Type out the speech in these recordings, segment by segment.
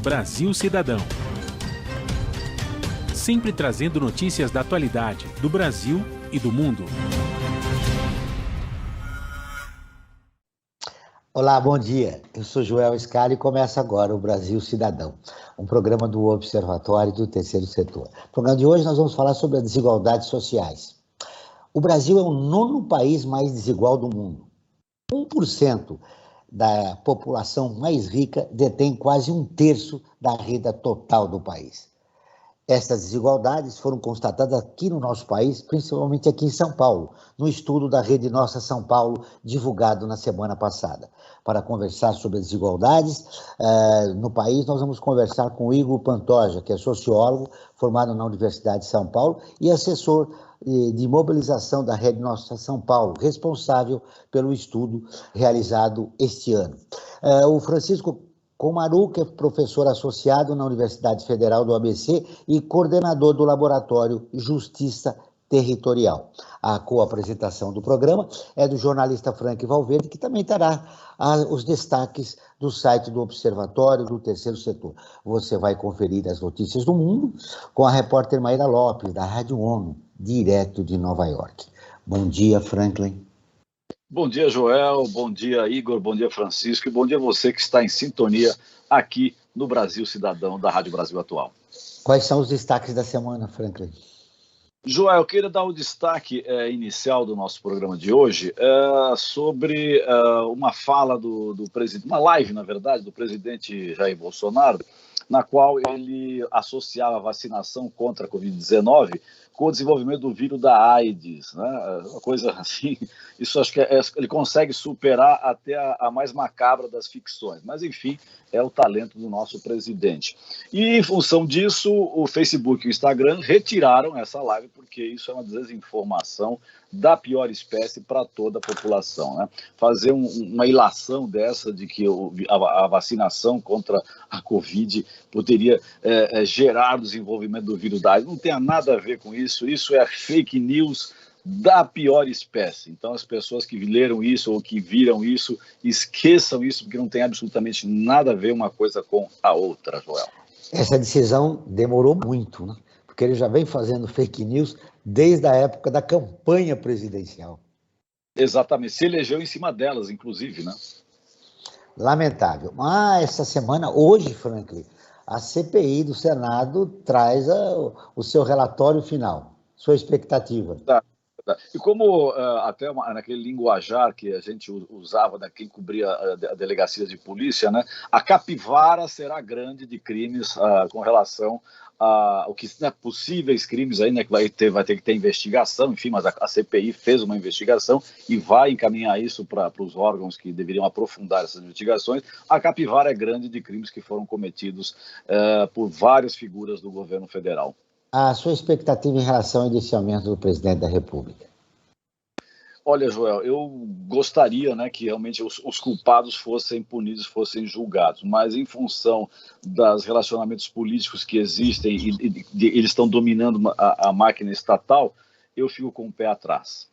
Brasil Cidadão. Sempre trazendo notícias da atualidade, do Brasil e do mundo. Olá, bom dia. Eu sou Joel Scali e começa agora o Brasil Cidadão, um programa do Observatório do Terceiro Setor. No programa de hoje nós vamos falar sobre as desigualdades sociais. O Brasil é o nono país mais desigual do mundo. 1% da população mais rica detém quase um terço da renda total do país. Essas desigualdades foram constatadas aqui no nosso país, principalmente aqui em São Paulo, no estudo da Rede Nossa São Paulo, divulgado na semana passada. Para conversar sobre as desigualdades no país, nós vamos conversar com o Igor Pantoja, que é sociólogo, formado na Universidade de São Paulo e assessor de mobilização da Rede Nossa São Paulo, responsável pelo estudo realizado este ano. O Francisco Comaru, que é professor associado na Universidade Federal do ABC e coordenador do Laboratório Justiça Territorial. A co-apresentação do programa é do jornalista Frank Valverde, que também terá os destaques do site do Observatório do Terceiro Setor. Você vai conferir as notícias do mundo com a repórter Maíra Lopes, da Rádio ONU, direto de Nova York. Bom dia, Franklin. Bom dia, Joel, bom dia, Igor, bom dia, Francisco, e bom dia a você que está em sintonia aqui no Brasil Cidadão, da Rádio Brasil Atual. Quais são os destaques da semana, Franklin? Joel, eu queria dar o destaque inicial do nosso programa de hoje sobre uma fala do presidente, uma live, na verdade, do presidente Jair Bolsonaro, na qual ele associava a vacinação contra a Covid-19 com o desenvolvimento do vírus da AIDS, né? Uma coisa assim, isso acho que ele consegue superar até a mais macabra das ficções, mas enfim, é o talento do nosso presidente. E em função disso, o Facebook e o Instagram retiraram essa live, porque isso é uma desinformação da pior espécie para toda a população, né? Fazer uma ilação dessa de que a vacinação contra a Covid poderia gerar o desenvolvimento do vírus da AIDS, não tem nada a ver com isso é fake news da pior espécie. Então as pessoas que leram isso ou que viram isso, esqueçam isso, porque não tem absolutamente nada a ver uma coisa com a outra, Joel. Essa decisão demorou muito, né? Porque ele já vem fazendo fake news desde a época da campanha presidencial. Exatamente, se elegeu em cima delas, inclusive, né? Lamentável. Mas essa semana, hoje, Franklin, a CPI do Senado traz o seu relatório final, sua expectativa. Tá. E como até naquele linguajar que a gente usava, né, quem cobria a delegacia de polícia, né, a capivara será grande de crimes com relação ao que né, possíveis crimes aí, né, que vai ter que ter investigação, enfim, mas a CPI fez uma investigação e vai encaminhar isso para os órgãos que deveriam aprofundar essas investigações. A capivara é grande de crimes que foram cometidos por várias figuras do governo federal. A sua expectativa em relação ao indiciamento do presidente da República? Olha, Joel, eu gostaria, né, que realmente os culpados fossem punidos, fossem julgados, mas em função dos relacionamentos políticos que existem e eles estão dominando a máquina estatal, eu fico com o pé atrás.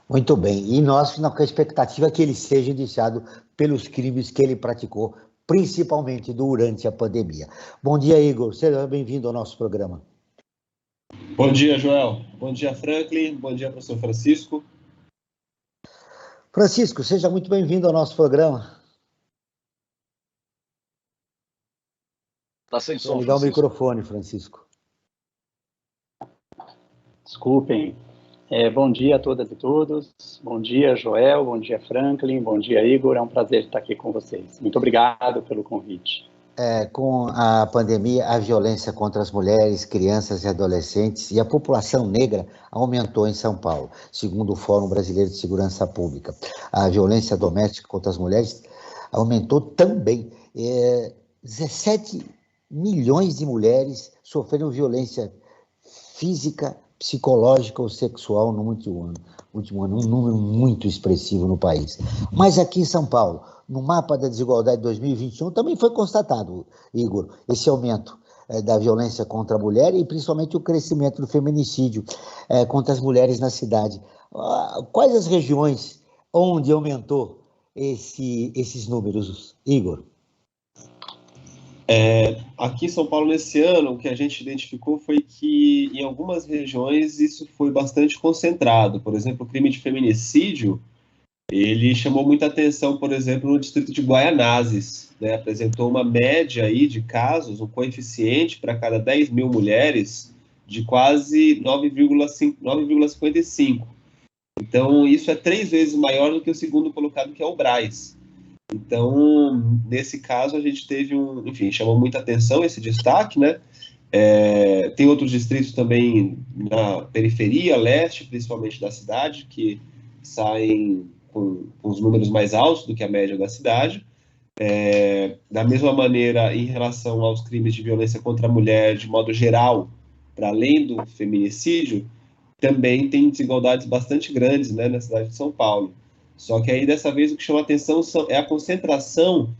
Muito bem, e nós com a expectativa que ele seja indiciado pelos crimes que ele praticou, principalmente durante a pandemia. Bom dia, Igor. Seja bem-vindo ao nosso programa. Bom dia, Joel. Bom dia, Franklin. Bom dia, professor Francisco. Francisco, seja muito bem-vindo ao nosso programa. Está sem som, Vou ligar Francisco. o microfone, Francisco. Desculpem. Bom dia a todas e todos. Bom dia, Joel. Bom dia, Franklin. Bom dia, Igor. É um prazer estar aqui com vocês. Muito obrigado pelo convite. Com a pandemia, a violência contra as mulheres, crianças e adolescentes e a população negra aumentou em São Paulo, segundo o Fórum Brasileiro de Segurança Pública. A violência doméstica contra as mulheres aumentou também. 17 milhões de mulheres sofreram violência física, psicológica ou sexual no último ano, um número muito expressivo no país. Mas aqui em São Paulo, no mapa da desigualdade de 2021, também foi constatado, Igor, esse aumento da violência contra a mulher e principalmente o crescimento do feminicídio contra as mulheres na cidade. Quais as regiões onde aumentou esses números, Igor? Aqui em São Paulo, nesse ano, o que a gente identificou foi que em algumas regiões isso foi bastante concentrado. Por exemplo, o crime de feminicídio, ele chamou muita atenção, por exemplo, no distrito de Guaianazes, né? Apresentou uma média aí de casos, um coeficiente para cada 10 mil mulheres de quase 9,55. Então, isso é 3 vezes maior do que o segundo colocado, que é o Brás. Então, nesse caso, a gente teve enfim, chamou muita atenção esse destaque, né? Tem outros distritos também na periferia, leste, principalmente da cidade, que saem com os números mais altos do que a média da cidade. Da mesma maneira, em relação aos crimes de violência contra a mulher, de modo geral, para além do feminicídio, também tem desigualdades bastante grandes, né, na cidade de São Paulo. Só que aí, dessa vez, o que chama atenção é a concentração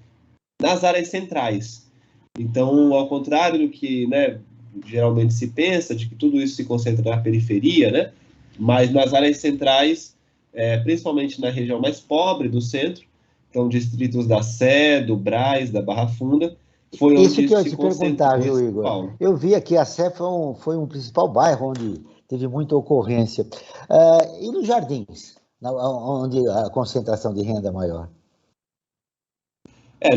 nas áreas centrais. Então, ao contrário do que, né, geralmente se pensa, de que tudo isso se concentra na periferia, né, mas nas áreas centrais, principalmente na região mais pobre do centro, então distritos da Sé, do Brás, da Barra Funda, foi Isso onde que eu se te perguntar, concentrou viu, em São Igor? Paulo. Eu vi aqui a Sé foi um principal bairro onde teve muita ocorrência. E nos Jardins, onde a concentração de renda é maior?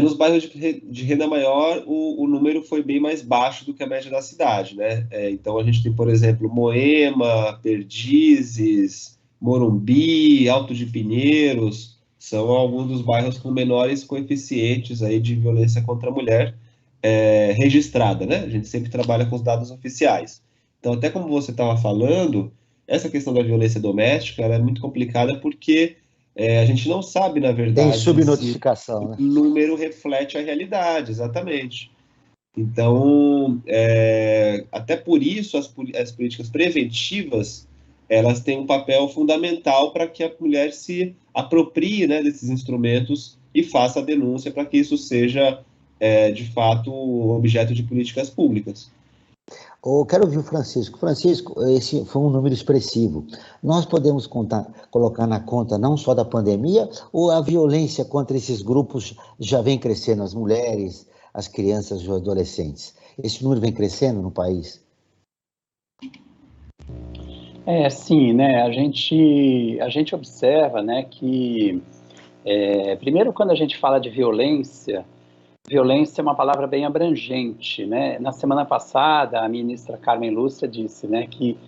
Nos bairros de renda maior, o número foi bem mais baixo do que a média da cidade, né? Então, a gente tem, por exemplo, Moema, Perdizes, Morumbi, Alto de Pinheiros, são alguns dos bairros com menores coeficientes aí de violência contra a mulher registrada, né? A gente sempre trabalha com os dados oficiais. Então, até como você estava falando, essa questão da violência doméstica ela é muito complicada porque a gente não sabe, na Tem verdade, se subnotificação, o né? número reflete a realidade, exatamente. Então, até por isso, as políticas preventivas, elas têm um papel fundamental para que a mulher se aproprie, né, desses instrumentos e faça a denúncia para que isso seja, de fato, objeto de políticas públicas. Eu quero ouvir o Francisco. Francisco, esse foi um número expressivo. Nós podemos colocar na conta não só da pandemia, ou a violência contra esses grupos já vem crescendo, as mulheres, as crianças e os adolescentes? Esse número vem crescendo no país? Sim, né? A gente observa, né, que, primeiro, quando a gente fala de violência é uma palavra bem abrangente, né? Na semana passada, a ministra Carmen Lúcia disse, né, que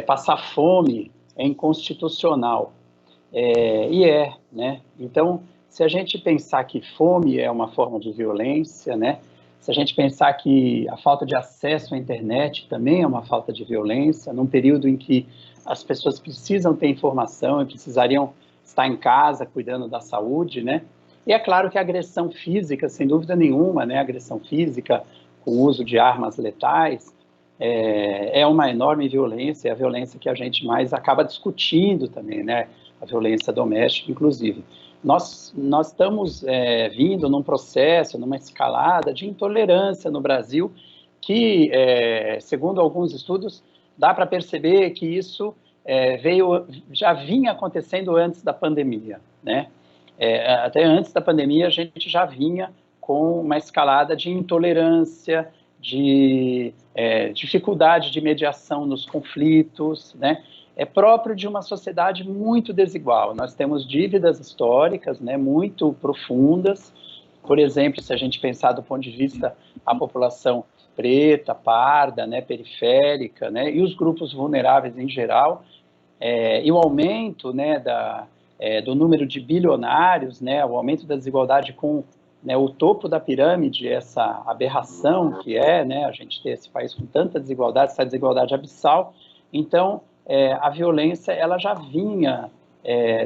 passar fome é inconstitucional. Né? Então, se a gente pensar que fome é uma forma de violência, né? Se a gente pensar que a falta de acesso à internet também é uma falta de violência, num período em que as pessoas precisam ter informação e precisariam estar em casa cuidando da saúde, né? E é claro que a agressão física, sem dúvida nenhuma, né? A agressão física com o uso de armas letais é uma enorme violência, é a violência que a gente mais acaba discutindo também, né? A violência doméstica, inclusive. Nós estamos vindo num processo, numa escalada de intolerância no Brasil que, segundo alguns estudos, dá para perceber que isso já vinha acontecendo antes da pandemia, né? Até antes da pandemia, a gente já vinha com uma escalada de intolerância, de dificuldade de mediação nos conflitos, né? É próprio de uma sociedade muito desigual. Nós temos dívidas históricas, né, muito profundas. Por exemplo, se a gente pensar do ponto de vista da população preta, parda, né, periférica, né, e os grupos vulneráveis em geral, e o aumento, né, do número de bilionários, né, o aumento da desigualdade com, né, o topo da pirâmide, essa aberração que né, a gente ter esse país com tanta desigualdade, essa desigualdade abissal. Então, a violência ela já vinha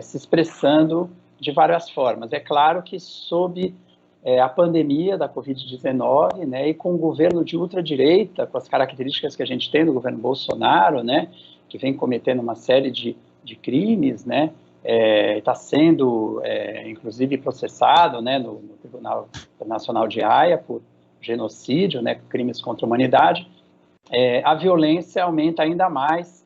se expressando de várias formas. É claro que sob a pandemia da Covid-19, né, e com o governo de ultradireita, com as características que a gente tem no governo Bolsonaro, né, que vem cometendo uma série de crimes, né, está sendo, inclusive, processado, né, no Tribunal Internacional de Haia por genocídio, né, crimes contra a humanidade, a violência aumenta ainda mais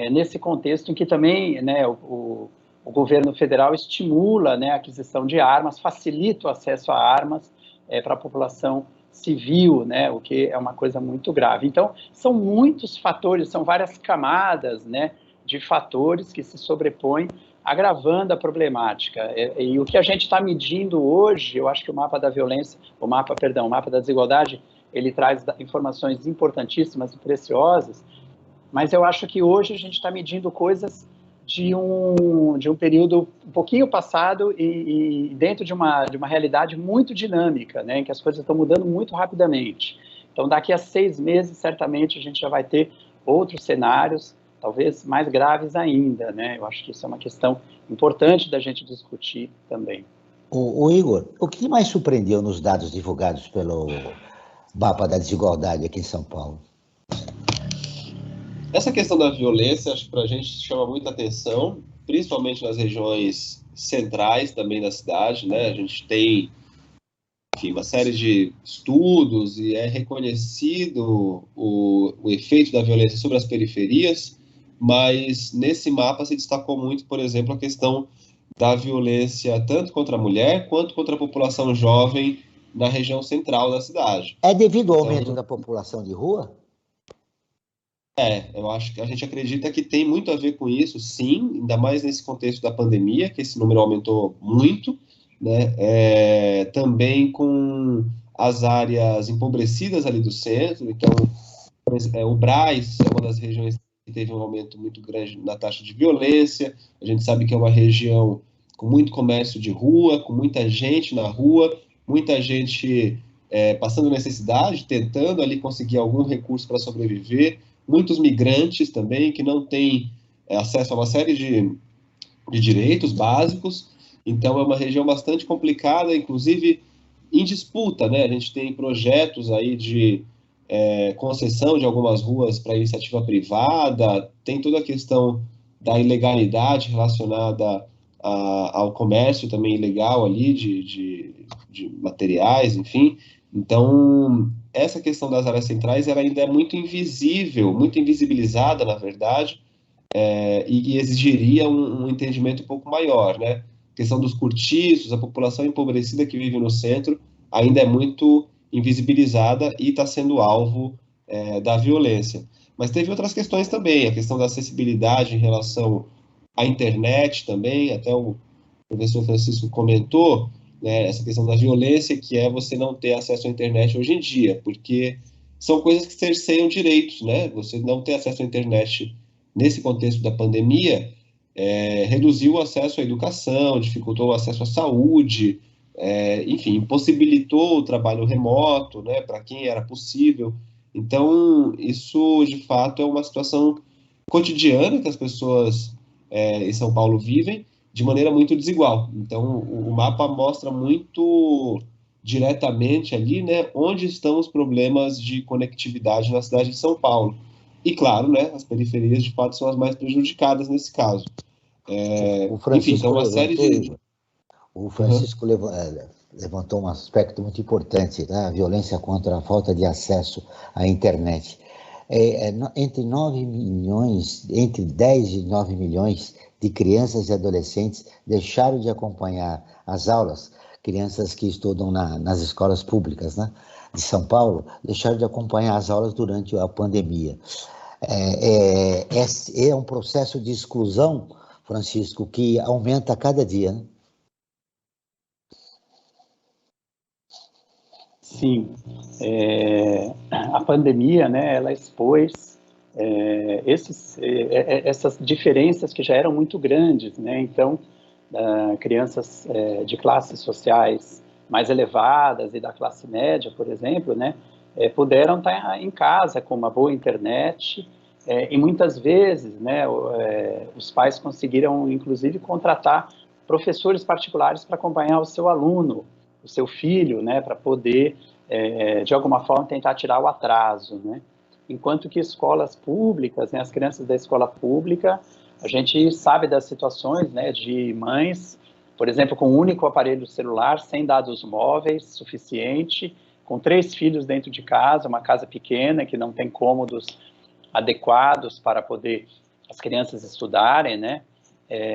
nesse contexto em que também, né, o governo federal estimula, né, a aquisição de armas, facilita o acesso a armas para a população civil, né, o que é uma coisa muito grave. Então, são muitos fatores, são várias camadas, né, de fatores que se sobrepõem, agravando a problemática. E o que a gente está medindo hoje, eu acho que o mapa da violência, o mapa da desigualdade, ele traz informações importantíssimas e preciosas, mas eu acho que hoje a gente está medindo coisas de um período um pouquinho passado e dentro de uma realidade muito dinâmica, né, em que as coisas estão mudando muito rapidamente. Então, daqui a 6 meses, certamente, a gente já vai ter outros cenários, talvez mais graves ainda, né? Eu acho que isso é uma questão importante da gente discutir também. O Igor, o que mais surpreendeu nos dados divulgados pelo mapa da desigualdade aqui em São Paulo? Essa questão da violência, acho que para a gente chama muita atenção, principalmente nas regiões centrais também da cidade, né? A gente tem, enfim, uma série de estudos e é reconhecido o efeito da violência sobre as periferias, mas nesse mapa se destacou muito, por exemplo, a questão da violência tanto contra a mulher quanto contra a população jovem na região central da cidade. É devido ao aumento da população de rua? Eu acho que a gente acredita que tem muito a ver com isso, sim, ainda mais nesse contexto da pandemia, que esse número aumentou muito, né? Também com as áreas empobrecidas ali do centro, então o Brás é uma das regiões que teve um aumento muito grande na taxa de violência. A gente sabe que é uma região com muito comércio de rua, com muita gente na rua, muita gente passando necessidade, tentando ali conseguir algum recurso para sobreviver, muitos migrantes também que não têm acesso a uma série de direitos básicos. Então é uma região bastante complicada, inclusive em disputa, né? A gente tem projetos aí de concessão de algumas ruas para iniciativa privada, tem toda a questão da ilegalidade relacionada ao comércio também ilegal ali de materiais, enfim. Então, essa questão das áreas centrais ela ainda é muito invisível, muito invisibilizada, na verdade, e exigiria um entendimento um pouco maior, né? A questão dos cortiços, a população empobrecida que vive no centro ainda é muito invisibilizada e está sendo alvo da violência. Mas teve outras questões também, a questão da acessibilidade em relação à internet também, até o professor Francisco comentou, né, essa questão da violência, que é você não ter acesso à internet hoje em dia, porque são coisas que cerceiam direitos, né? Você não ter acesso à internet nesse contexto da pandemia reduziu o acesso à educação, dificultou o acesso à saúde, enfim, impossibilitou o trabalho remoto, né, para quem era possível. Então, isso, de fato, é uma situação cotidiana que as pessoas em São Paulo vivem de maneira muito desigual. Então, o mapa mostra muito diretamente ali, né, onde estão os problemas de conectividade na cidade de São Paulo. E, claro, né, as periferias, de fato, são as mais prejudicadas nesse caso. O Francisco enfim, então uma série de... O Francisco levantou um aspecto muito importante, né? A violência contra a falta de acesso à internet. Entre 9 milhões, entre 10 e 9 milhões de crianças e adolescentes deixaram de acompanhar as aulas, crianças que estudam nas escolas públicas, né, de São Paulo, deixaram de acompanhar as aulas durante a pandemia. É um processo de exclusão, Francisco, que aumenta a cada dia, né? Sim, a pandemia, né, ela expôs essas diferenças que já eram muito grandes, né? Então, crianças de classes sociais mais elevadas e da classe média, por exemplo, né, puderam estar em casa com uma boa internet, e muitas vezes, né, os pais conseguiram, inclusive, contratar professores particulares para acompanhar o seu aluno, o seu filho, né, para poder, de alguma forma, tentar tirar o atraso, né? Enquanto que escolas públicas, né, as crianças da escola pública, a gente sabe das situações, né, de mães, por exemplo, com um único aparelho celular, sem dados móveis suficiente, com 3 filhos dentro de casa, uma casa pequena que não tem cômodos adequados para poder as crianças estudarem, né?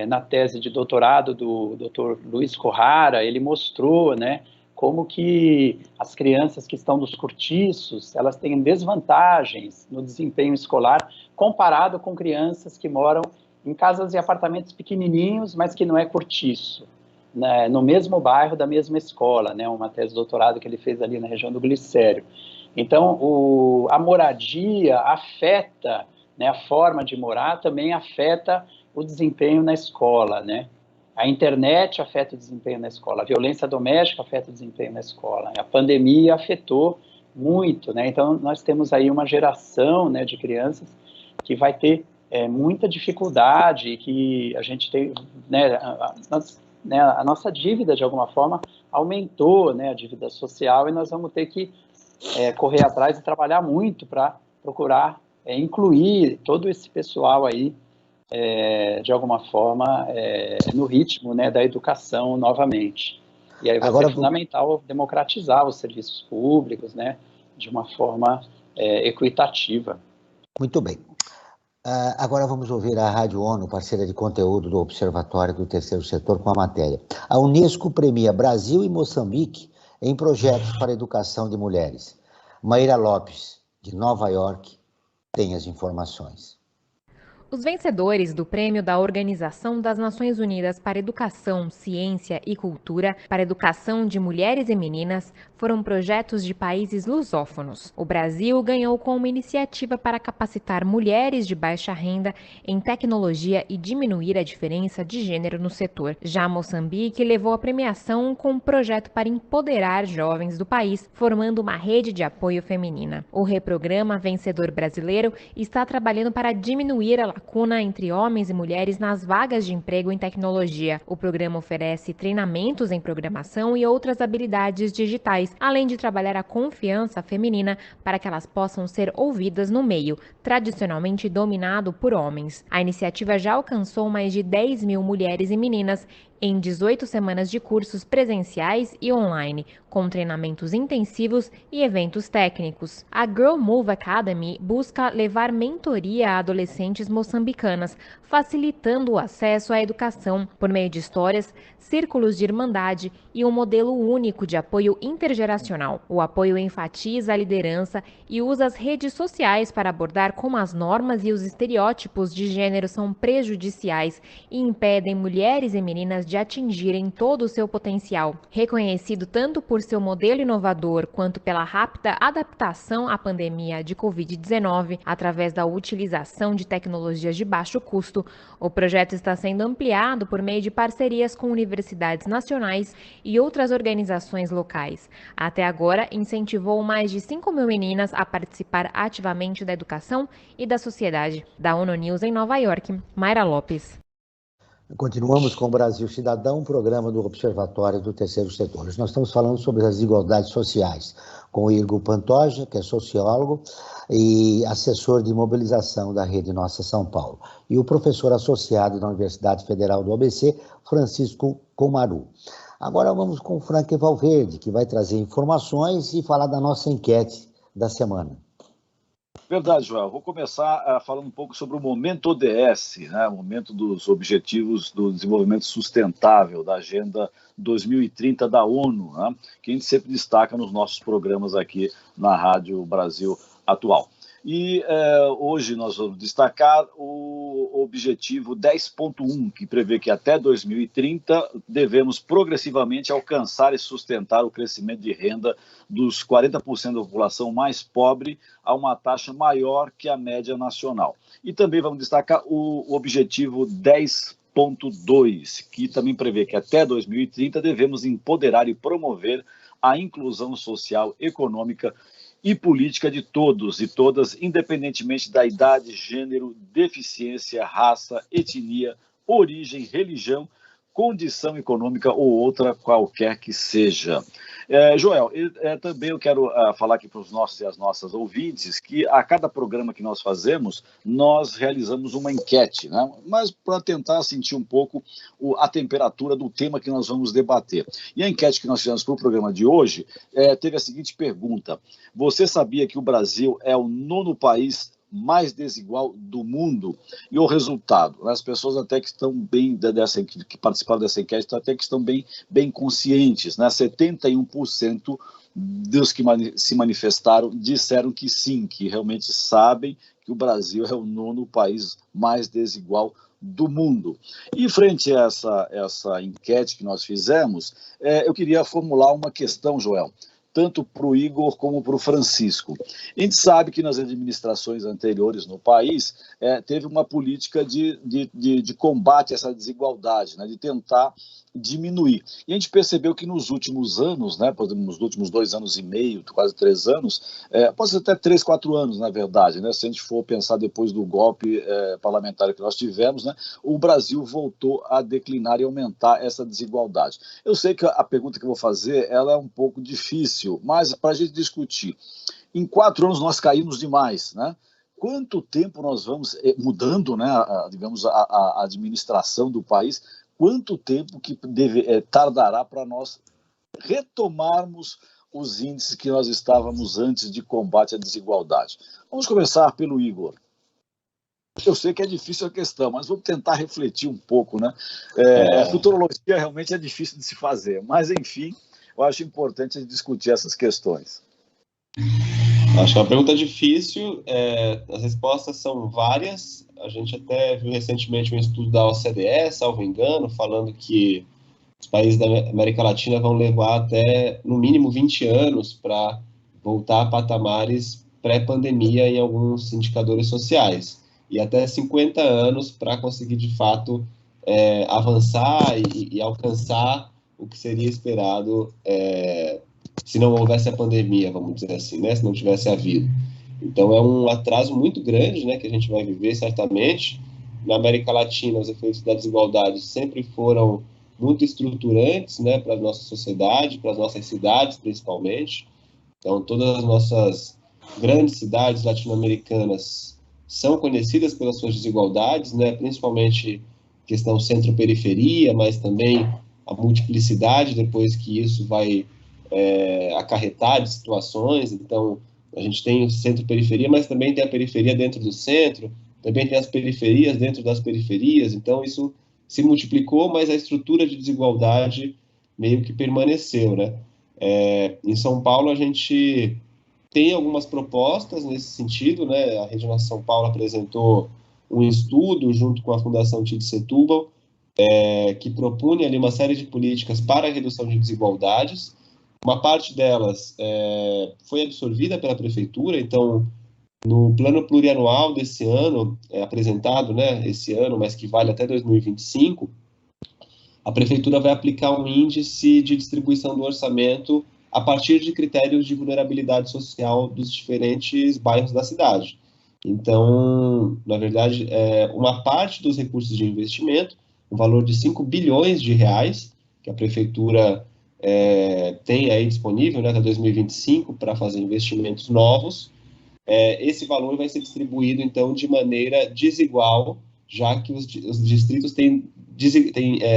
Na tese de doutorado do Dr. Luiz Corrara, ele mostrou, né, como que as crianças que estão nos cortiços, elas têm desvantagens no desempenho escolar comparado com crianças que moram em casas e apartamentos pequenininhos, mas que não é cortiço, né, no mesmo bairro da mesma escola, né, uma tese de doutorado que ele fez ali na região do Glicério. Então, a moradia afeta, né, a forma de morar também afeta o desempenho na escola, né? A internet afeta o desempenho na escola, a violência doméstica afeta o desempenho na escola, a pandemia afetou muito, né? Então, nós temos aí uma geração, né, de crianças que vai ter muita dificuldade, que a gente tem, né, a nossa dívida, de alguma forma, aumentou, né, a dívida social, e nós vamos ter que correr atrás e trabalhar muito para procurar incluir todo esse pessoal aí, de alguma forma, no ritmo, né, da educação novamente. E aí vai ser fundamental democratizar os serviços públicos, né, de uma forma equitativa. Muito bem. Agora vamos ouvir a Rádio ONU, parceira de conteúdo do Observatório do Terceiro Setor, com a matéria. A Unesco premia Brasil e Moçambique em projetos para a educação de mulheres. Maíra Lopes, de Nova York, tem as informações. Os vencedores do Prêmio da Organização das Nações Unidas para Educação, Ciência e Cultura para a Educação de Mulheres e Meninas foram projetos de países lusófonos. O Brasil ganhou com uma iniciativa para capacitar mulheres de baixa renda em tecnologia e diminuir a diferença de gênero no setor. Já Moçambique levou a premiação com um projeto para empoderar jovens do país, formando uma rede de apoio feminina. O reprograma vencedor brasileiro está trabalhando para diminuir a lacuna entre homens e mulheres nas vagas de emprego em tecnologia. O programa oferece treinamentos em programação e outras habilidades digitais, além de trabalhar a confiança feminina para que elas possam ser ouvidas no meio, tradicionalmente dominado por homens. A iniciativa já alcançou mais de 10 mil mulheres e meninas em 18 semanas de cursos presenciais e online, com treinamentos intensivos e eventos técnicos. A Girl Move Academy busca levar mentoria a adolescentes moçambicanas, facilitando o acesso à educação por meio de histórias, círculos de irmandade e um modelo único de apoio intergeracional. O apoio enfatiza a liderança e usa as redes sociais para abordar como as normas e os estereótipos de gênero são prejudiciais e impedem mulheres e meninas de atingirem todo o seu potencial. Reconhecido tanto por seu modelo inovador quanto pela rápida adaptação à pandemia de Covid-19 através da utilização de tecnologias de baixo custo, o projeto está sendo ampliado por meio de parcerias com universidades nacionais e outras organizações locais. Até agora, incentivou mais de 5 mil meninas a participar ativamente da educação e da sociedade. Da ONU News em Nova York, Maíra Lopes. Continuamos com o Brasil Cidadão, um programa do Observatório do Terceiro Setor. Nós estamos falando sobre as desigualdades sociais, com o Igor Pantoja, que é sociólogo e assessor de mobilização da Rede Nossa São Paulo, e o professor associado da Universidade Federal do ABC, Francisco Comaru. Agora vamos com o Frank Valverde, que vai trazer informações e falar da nossa enquete da semana. Verdade, Joel. Vou começar falando um pouco sobre o momento ODS, né? O momento dos Objetivos do Desenvolvimento Sustentável, da Agenda 2030 da ONU, né? Que a gente sempre destaca nos nossos programas aqui na Rádio Brasil Atual. E hoje nós vamos destacar o objetivo 10.1, que prevê que até 2030 devemos progressivamente alcançar e sustentar o crescimento de renda dos 40% da população mais pobre a uma taxa maior que a média nacional. E também vamos destacar o objetivo 10.2, que também prevê que até 2030 devemos empoderar e promover a inclusão social, econômica e política de todos e todas, independentemente da idade, gênero, deficiência, raça, etnia, origem, religião, condição econômica ou outra qualquer que seja. Joel, também eu quero falar aqui para os nossos e as nossas ouvintes que a cada programa que nós fazemos, nós realizamos uma enquete, né? Mas para tentar sentir um pouco a temperatura do tema que nós vamos debater. E a enquete que nós fizemos para o programa de hoje teve a seguinte pergunta: você sabia que o Brasil é o 9º país mais desigual do mundo. E o resultado, as pessoas até que estão bem, que participaram dessa enquete, até que estão bem conscientes, né? 71% dos que se manifestaram disseram que sim, que realmente sabem que o Brasil é o 9º país mais desigual do mundo. E frente a essa enquete que nós fizemos, eu queria formular uma questão, Joel, tanto para o Igor como para o Francisco. A gente sabe que nas administrações anteriores no país teve uma política de combate a essa desigualdade, né, de tentar diminuir. E a gente percebeu que nos últimos anos, né, nos últimos 2 anos e meio, quase 3 anos, pode ser até 3, 4 anos, na verdade, né, se a gente for pensar depois do golpe parlamentar que nós tivemos, né, o Brasil voltou a declinar e aumentar essa desigualdade. Eu sei que a pergunta que eu vou fazer ela é um pouco difícil, mas para a gente discutir. Em 4 anos nós caímos demais, né? Quanto tempo nós vamos mudando, né, digamos, a administração do país, quanto tempo que tardará para nós retomarmos os índices que nós estávamos antes de combate à desigualdade? Vamos começar pelo Igor. Eu sei que é difícil a questão, mas vou tentar refletir um pouco, né? Futurologia realmente é difícil de se fazer, mas, enfim, eu acho importante discutir essas questões. Acho que é uma pergunta difícil, as respostas são várias. A gente até viu recentemente um estudo da OCDE, salvo engano, falando que os países da América Latina vão levar até, no mínimo, 20 anos para voltar a patamares pré-pandemia em alguns indicadores sociais, e até 50 anos para conseguir, de fato, avançar e alcançar o que seria esperado se não houvesse a pandemia, vamos dizer assim, né? Se não tivesse havido. Então, é um atraso muito grande, né, que a gente vai viver, certamente. Na América Latina, os efeitos da desigualdade sempre foram muito estruturantes, né, para a nossa sociedade, para as nossas cidades, principalmente. Então, todas as nossas grandes cidades latino-americanas são conhecidas pelas suas desigualdades, né, principalmente questão centro-periferia, mas também a multiplicidade, depois que isso vai acarretar de situações. Então, a gente tem o centro-periferia, mas também tem a periferia dentro do centro, também tem as periferias dentro das periferias. Então, isso se multiplicou, mas a estrutura de desigualdade meio que permaneceu, né? Em São Paulo, a gente tem algumas propostas nesse sentido, né? A Regional São Paulo apresentou um estudo junto com a Fundação Tite Setúbal, que propunha ali uma série de políticas para a redução de desigualdades. Uma parte delas foi absorvida pela prefeitura. Então, no plano plurianual desse ano, apresentado, né, esse ano, mas que vale até 2025, a prefeitura vai aplicar um índice de distribuição do orçamento a partir de critérios de vulnerabilidade social dos diferentes bairros da cidade. Então, na verdade, uma parte dos recursos de investimento, um valor de 5 bilhões de reais, que a prefeitura tem aí disponível, né, até 2025, para fazer investimentos novos. Esse valor vai ser distribuído, então, de maneira desigual, já que os distritos têm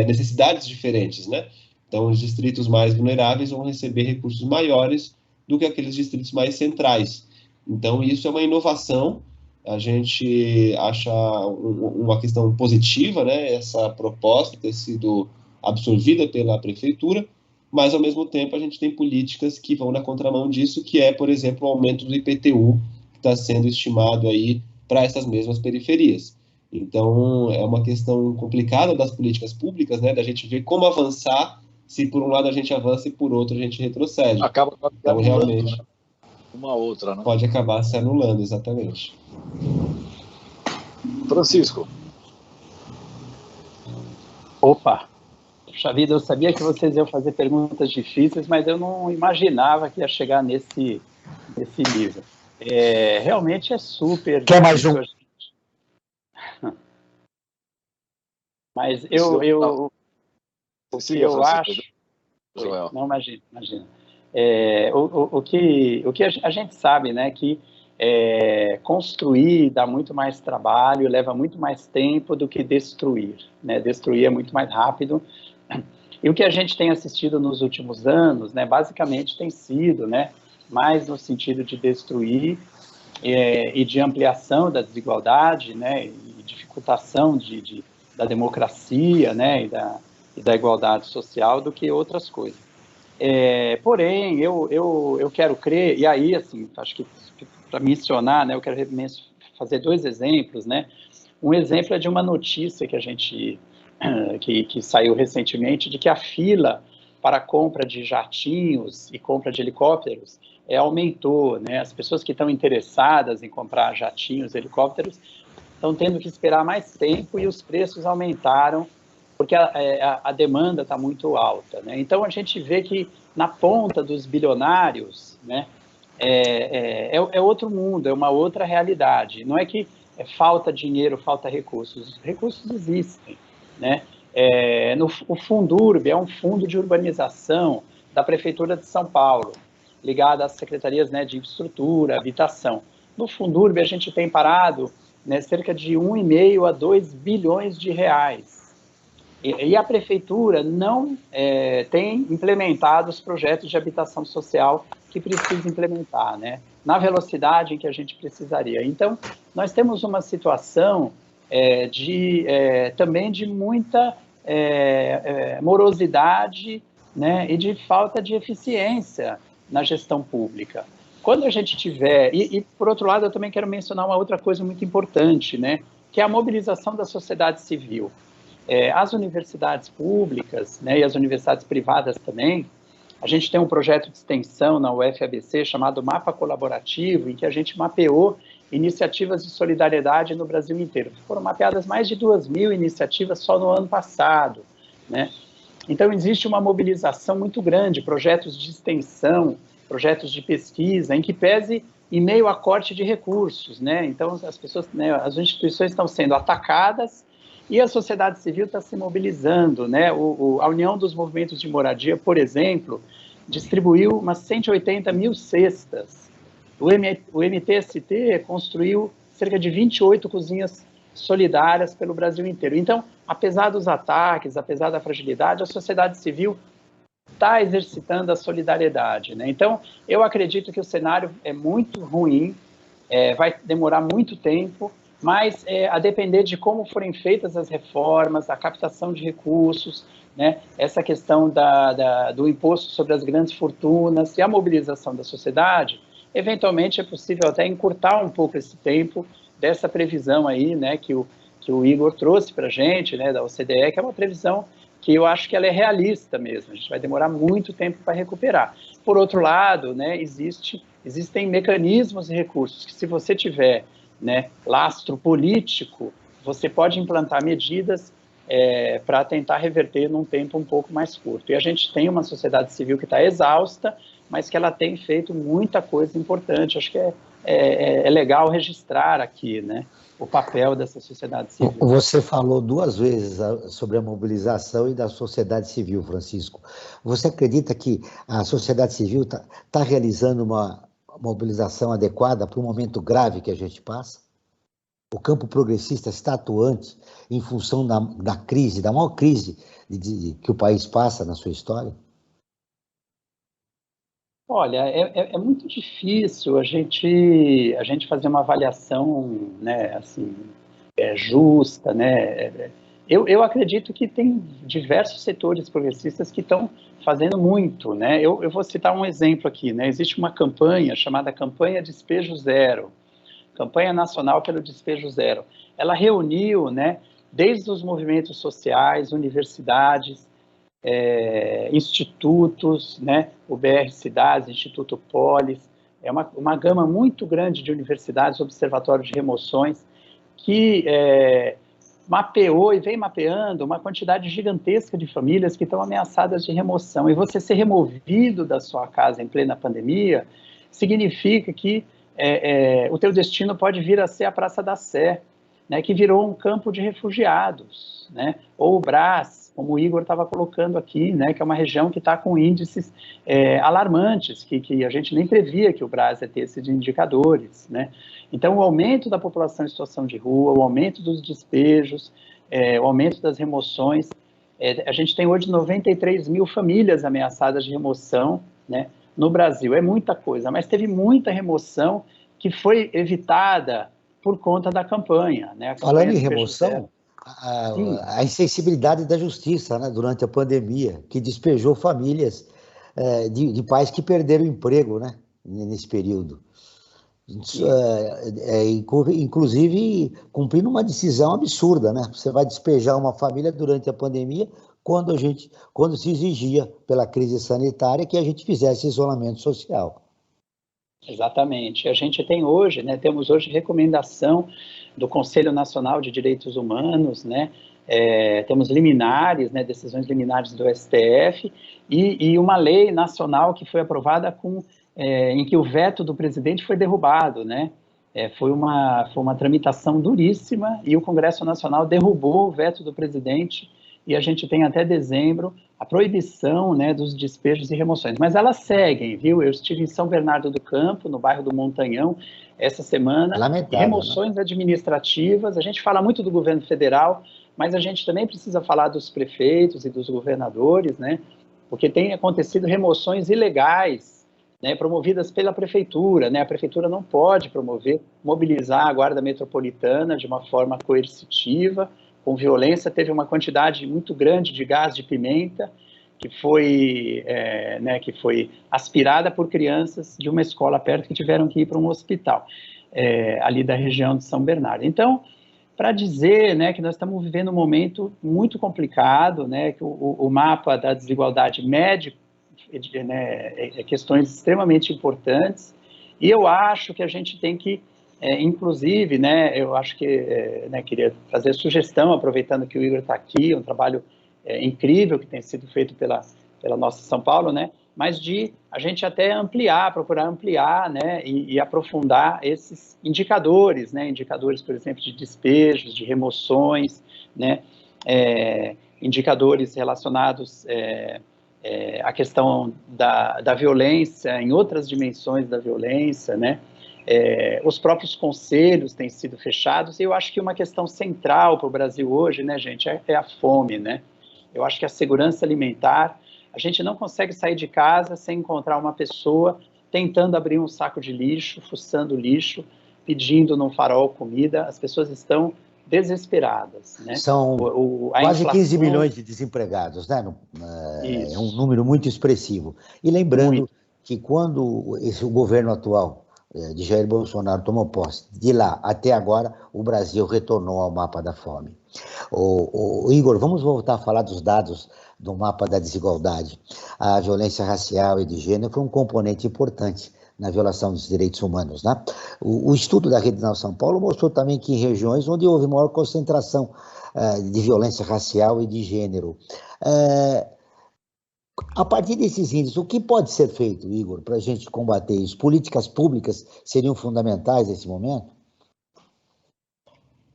necessidades diferentes, né? Então, os distritos mais vulneráveis vão receber recursos maiores do que aqueles distritos mais centrais. Então, isso é uma inovação. A gente acha uma questão positiva, né, essa proposta ter sido absorvida pela prefeitura, mas, ao mesmo tempo, a gente tem políticas que vão na contramão disso, que é, por exemplo, o aumento do IPTU, que está sendo estimado aí para essas mesmas periferias. Então, é uma questão complicada das políticas públicas, né, da gente ver como avançar, se por um lado a gente avança e por outro a gente retrocede. Acaba então, realmente, né? Uma outra, né? Pode acabar se anulando, exatamente. Francisco. Opa! Puxa vida, eu sabia que vocês iam fazer perguntas difíceis, mas eu não imaginava que ia chegar nesse nível. Realmente é super... Quer mais um? Mas eu acho... Joel. Não, imagina. O que a gente sabe, né, que construir dá muito mais trabalho, leva muito mais tempo do que destruir, né? Destruir é muito mais rápido. E o que a gente tem assistido nos últimos anos, né, basicamente tem sido, né, mais no sentido de destruir e de ampliação da desigualdade, né, e dificultação da democracia, né, e da igualdade social do que outras coisas. Porém, eu quero crer, e aí, assim, acho que para mencionar, né, eu quero fazer 2 exemplos, né. Um exemplo é de uma notícia que a gente, que saiu recentemente, de que a fila para a compra de jatinhos e compra de helicópteros aumentou, né? As pessoas que estão interessadas em comprar jatinhos, helicópteros, estão tendo que esperar mais tempo e os preços aumentaram porque a demanda está muito alta, né? Então, a gente vê que na ponta dos bilionários, né, é outro mundo, é uma outra realidade. Não é que falta dinheiro, falta recursos. Os recursos existem, né? O Fundurb é um fundo de urbanização da Prefeitura de São Paulo, ligado às secretarias, né, de infraestrutura, habitação. No Fundurb, a gente tem parado, né, cerca de 1,5 a 2 bilhões de reais. E a Prefeitura não tem implementado os projetos de habitação social que precisa implementar, né, na velocidade em que a gente precisaria. Então, nós temos uma situação também de muita morosidade, né, e de falta de eficiência na gestão pública. Quando a gente tiver... E, por outro lado, eu também quero mencionar uma outra coisa muito importante, né, que é a mobilização da sociedade civil. As universidades públicas, né, e as universidades privadas também, a gente tem um projeto de extensão na UFABC chamado Mapa Colaborativo, em que a gente mapeou iniciativas de solidariedade no Brasil inteiro. Foram mapeadas mais de 2.000 iniciativas só no ano passado, né? Então, existe uma mobilização muito grande, projetos de extensão, projetos de pesquisa, em que pese em meio a corte de recursos, né? Então, as pessoas, né, as instituições estão sendo atacadas e a sociedade civil está se mobilizando, né? A União dos Movimentos de Moradia, por exemplo, distribuiu umas 180 mil cestas. O MTST construiu cerca de 28 cozinhas solidárias pelo Brasil inteiro. Então, apesar dos ataques, apesar da fragilidade, a sociedade civil está exercitando a solidariedade, né? Então, eu acredito que o cenário é muito ruim, vai demorar muito tempo, mas a depender de como forem feitas as reformas, a captação de recursos, né, essa questão do imposto sobre as grandes fortunas e a mobilização da sociedade, eventualmente é possível até encurtar um pouco esse tempo dessa previsão aí, né, que o Igor trouxe para a gente, né, da OCDE, que é uma previsão que eu acho que ela é realista mesmo, a gente vai demorar muito tempo para recuperar. Por outro lado, né, existem mecanismos e recursos que, se você tiver, né, lastro político, você pode implantar medidas para tentar reverter num tempo um pouco mais curto. E a gente tem uma sociedade civil que está exausta, mas que ela tem feito muita coisa importante. Acho que é legal registrar aqui, né, o papel dessa sociedade civil. Você falou 2 vezes sobre a mobilização e da sociedade civil, Francisco. Você acredita que a sociedade civil está realizando uma mobilização adequada para o momento grave que a gente passa? O campo progressista está atuante em função da crise, da maior crise que o país passa na sua história? Olha, é muito difícil a gente fazer uma avaliação, né, assim, justa, né? Eu acredito que tem diversos setores progressistas que estão fazendo muito, né? Eu vou citar um exemplo aqui, né? Existe uma campanha chamada Campanha Despejo Zero, Campanha Nacional pelo Despejo Zero. Ela reuniu, né, desde os movimentos sociais, universidades, institutos, né, o BR Cidades, Instituto Polis, uma gama muito grande de universidades, observatório de remoções, que mapeou e vem mapeando uma quantidade gigantesca de famílias que estão ameaçadas de remoção. E você ser removido da sua casa em plena pandemia significa que o teu destino pode vir a ser a Praça da Sé, né, que virou um campo de refugiados, né, ou o Brás, como o Igor estava colocando aqui, né, que é uma região que está com índices alarmantes, que a gente nem previa que o Brás ia ter esses indicadores, né. Então, o aumento da população em situação de rua, o aumento dos despejos, o aumento das remoções, a gente tem hoje 93 mil famílias ameaçadas de remoção, né, no Brasil. É muita coisa, mas teve muita remoção que foi evitada por conta da campanha, né? Falando em remoção, a insensibilidade da justiça, né, durante a pandemia, que despejou famílias de pais que perderam o emprego, né, nesse período. Inclusive cumprindo uma decisão absurda, né? Você vai despejar uma família durante a pandemia quando se exigia pela crise sanitária que a gente fizesse isolamento social. Exatamente. A gente tem hoje, né, temos hoje recomendação do Conselho Nacional de Direitos Humanos, né, temos liminares, né, decisões liminares do STF e uma lei nacional que foi aprovada em que o veto do presidente foi derrubado, né? Foi uma tramitação duríssima e o Congresso Nacional derrubou o veto do presidente e a gente tem até dezembro a proibição, né, dos despejos e remoções. Mas elas seguem, viu? Eu estive em São Bernardo do Campo, no bairro do Montanhão, essa semana. Lamentável, remoções, né, administrativas. A gente fala muito do governo federal, mas a gente também precisa falar dos prefeitos e dos governadores, né? Porque tem acontecido remoções ilegais, né, promovidas pela prefeitura, né? A prefeitura não pode mobilizar a guarda metropolitana de uma forma coercitiva, com violência. Teve uma quantidade muito grande de gás de pimenta que foi aspirada por crianças de uma escola perto que tiveram que ir para um hospital ali da região de São Bernardo. Então, para dizer, né, que nós estamos vivendo um momento muito complicado, né, que o mapa da desigualdade mede, né, questões extremamente importantes, e eu acho que a gente tem que, inclusive, né, eu acho que, queria fazer sugestão, aproveitando que o Igor está aqui, um trabalho incrível que tem sido feito pela nossa São Paulo, né, mas de a gente até procurar ampliar, né, e aprofundar esses indicadores, né, indicadores, por exemplo, de despejos, de remoções, né, indicadores relacionados à questão da violência, em outras dimensões da violência, né, os próprios conselhos têm sido fechados, e eu acho que uma questão central para o Brasil hoje, né, gente, é a fome, né, eu acho que a segurança alimentar, a gente não consegue sair de casa sem encontrar uma pessoa tentando abrir um saco de lixo, fuçando lixo, pedindo num farol comida. As pessoas estão desesperadas, né? São quase inflação... 15 milhões de desempregados, né? É um número muito expressivo. E lembrando que quando o governo atual de Jair Bolsonaro tomou posse, de lá até agora, o Brasil retornou ao mapa da fome. Igor, vamos voltar a falar dos dados do mapa da desigualdade. A violência racial e de gênero foi um componente importante na violação dos direitos humanos, né? O estudo da Rede Nacional São Paulo mostrou também que em regiões onde houve maior concentração de violência racial e de gênero. A partir desses índices, o que pode ser feito, Igor, para a gente combater isso? Políticas públicas seriam fundamentais nesse momento?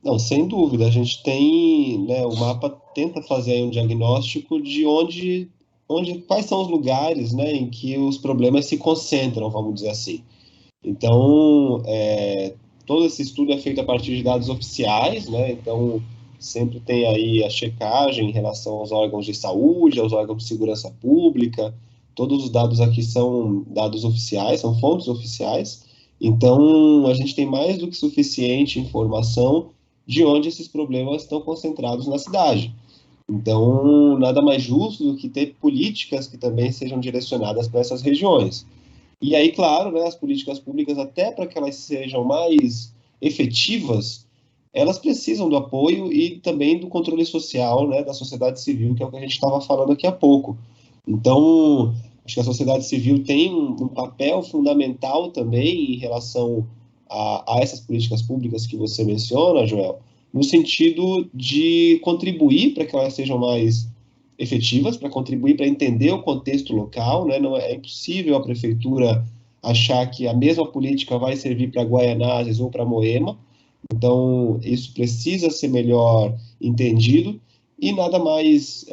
Não, sem dúvida. A gente tem, né, o mapa tenta fazer aí um diagnóstico de quais são os lugares, né, em que os problemas se concentram, vamos dizer assim. Então, todo esse estudo é feito a partir de dados oficiais, né, então sempre tem aí a checagem em relação aos órgãos de saúde, aos órgãos de segurança pública. Todos os dados aqui são dados oficiais, são fontes oficiais. Então, a gente tem mais do que suficiente informação de onde esses problemas estão concentrados na cidade. Então, nada mais justo do que ter políticas que também sejam direcionadas para essas regiões. E aí, claro, né, as políticas públicas, até para que elas sejam mais efetivas, elas precisam do apoio e também do controle social, né, da sociedade civil, que é o que a gente estava falando aqui há pouco. Então, acho que a sociedade civil tem um papel fundamental também em relação a essas políticas públicas que você menciona, Joel, no sentido de contribuir para que elas sejam mais efetivas, para contribuir para entender o contexto local, né? Não é impossível a prefeitura achar que a mesma política vai servir para Guaianazes ou para Moema. Então, isso precisa ser melhor entendido e nada mais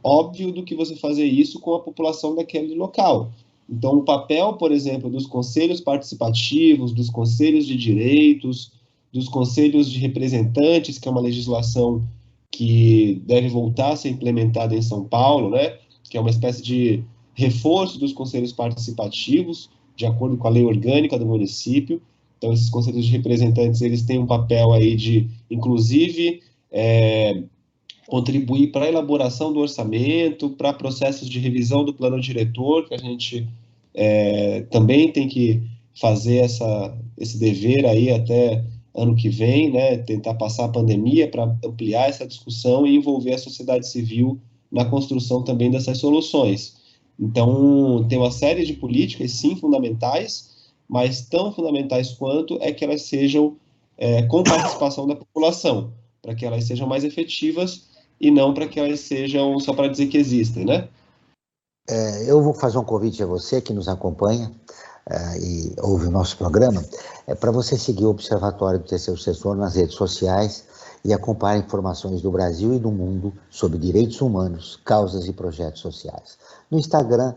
óbvio do que você fazer isso com a população daquele local. Então, o papel, por exemplo, dos conselhos participativos, dos conselhos de direitos, dos conselhos de representantes, que é uma legislação que deve voltar a ser implementada em São Paulo, né? Que é uma espécie de reforço dos conselhos participativos, de acordo com a lei orgânica do município. Então, esses conselhos de representantes, eles têm um papel aí de, inclusive, contribuir para a elaboração do orçamento, para processos de revisão do plano diretor, que a gente também tem que fazer esse dever aí até ano que vem, né, tentar passar a pandemia para ampliar essa discussão e envolver a sociedade civil na construção também dessas soluções. Então, tem uma série de políticas, sim, fundamentais, mas tão fundamentais quanto é que elas sejam com participação da população, para que elas sejam mais efetivas e não para que elas sejam só para dizer que existem, né? Eu vou fazer um convite a você que nos acompanha e ouve o nosso programa, para você seguir o Observatório do Terceiro Setor nas redes sociais e acompanhar informações do Brasil e do mundo sobre direitos humanos, causas e projetos sociais. No Instagram,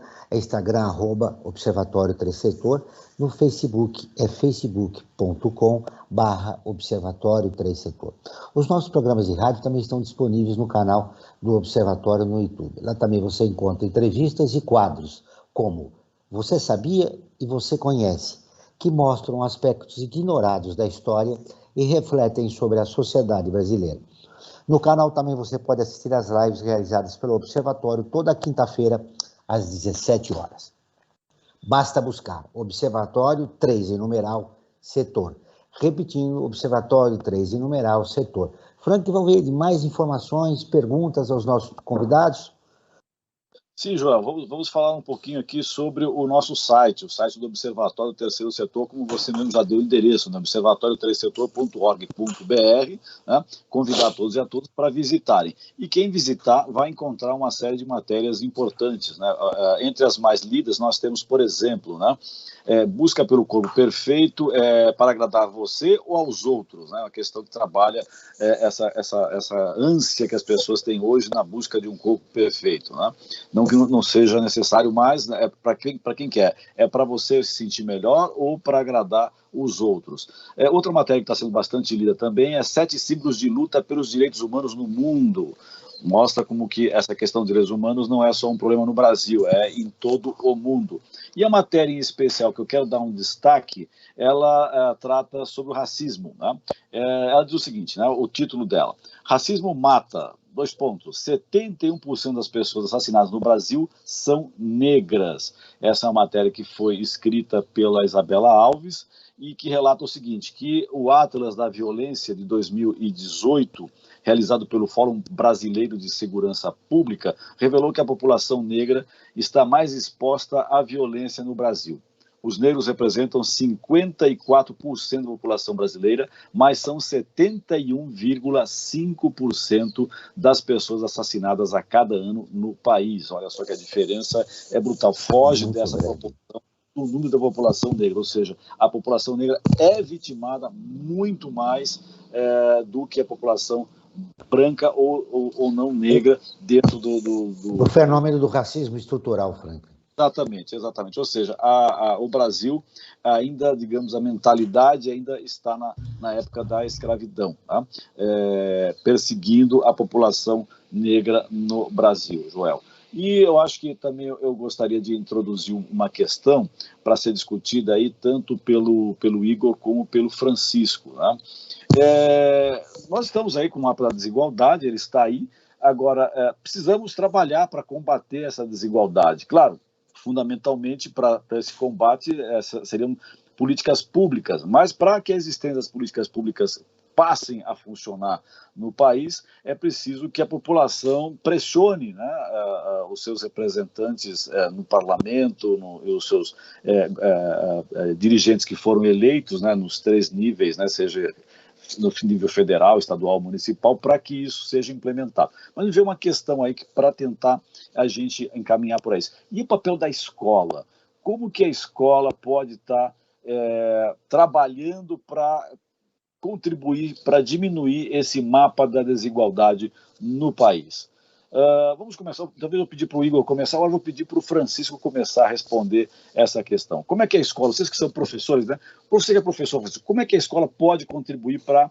Observatório Terceiro Setor. No Facebook, facebook.com/Observatório Terceiro Setor. Os nossos programas de rádio também estão disponíveis no canal do Observatório no YouTube. Lá também você encontra entrevistas e quadros, como Você Sabia e Você Conhece, que mostram aspectos ignorados da história e refletem sobre a sociedade brasileira. No canal também você pode assistir às lives realizadas pelo Observatório toda quinta-feira, às 17 horas. Basta buscar Observatório 3 em numeral Setor. Repetindo, Observatório 3 em numeral Setor. Frank, vamos ver mais informações, perguntas aos nossos convidados? Sim, Joel, vamos falar um pouquinho aqui sobre o nosso site, o site do Observatório do Terceiro Setor, como você mesmo já deu o endereço, né? observatorioterceirsetor.org.br, né? Convidar todos e a todas para visitarem. E quem visitar vai encontrar uma série de matérias importantes, né? Entre as mais lidas, nós temos, por exemplo, né? Busca pelo corpo perfeito para agradar você ou aos outros, né? Uma questão que trabalha essa ânsia que as pessoas têm hoje na busca de um corpo perfeito, né? Não que não seja necessário mais, né? Para quem quer, para você se sentir melhor ou para agradar os outros. Outra matéria que está sendo bastante lida também é 7 símbolos de luta pelos direitos humanos no mundo. Mostra como que essa questão dos direitos humanos não é só um problema no Brasil, é em todo o mundo. E a matéria em especial que eu quero dar um destaque, ela trata sobre o racismo, né? Ela diz o seguinte, né, o título dela: Racismo mata, 71% das pessoas assassinadas no Brasil são negras. Essa é uma matéria que foi escrita pela Isabela Alves e que relata o seguinte, que o Atlas da Violência de 2018, realizado pelo Fórum Brasileiro de Segurança Pública, revelou que a população negra está mais exposta à violência no Brasil. Os negros representam 54% da população brasileira, mas são 71,5% das pessoas assassinadas a cada ano no país. Olha só que a diferença é brutal. Foge dessa proporção do número da população negra, ou seja, a população negra é vitimada muito mais do que a população branca ou não negra dentro do fenômeno do racismo estrutural, Frank. Exatamente. Ou seja, o Brasil ainda, digamos, a mentalidade ainda está na época da escravidão, tá? Perseguindo a população negra no Brasil, Joel. E eu acho que também eu gostaria de introduzir uma questão para ser discutida aí tanto pelo Igor como pelo Francisco, né? Nós estamos aí com o mapa da desigualdade, ele está aí. Agora, precisamos trabalhar para combater essa desigualdade. Claro, fundamentalmente para esse combate seriam políticas públicas, mas para que a existência das políticas públicas passem a funcionar no país, é preciso que a população pressione, né, os seus representantes no parlamento, os seus dirigentes que foram eleitos, né, nos 3 níveis, né, seja no nível federal, estadual, municipal, para que isso seja implementado. Mas vem uma questão aí para tentar a gente encaminhar por isso. E o papel da escola? Como que a escola pode estar trabalhando para contribuir, para diminuir esse mapa da desigualdade no país? Vamos começar, talvez eu pedi para o Igor começar, agora eu vou pedir para o Francisco começar a responder essa questão. Como é que a escola, vocês que são professores, né? Você que é professor, como é que a escola pode contribuir para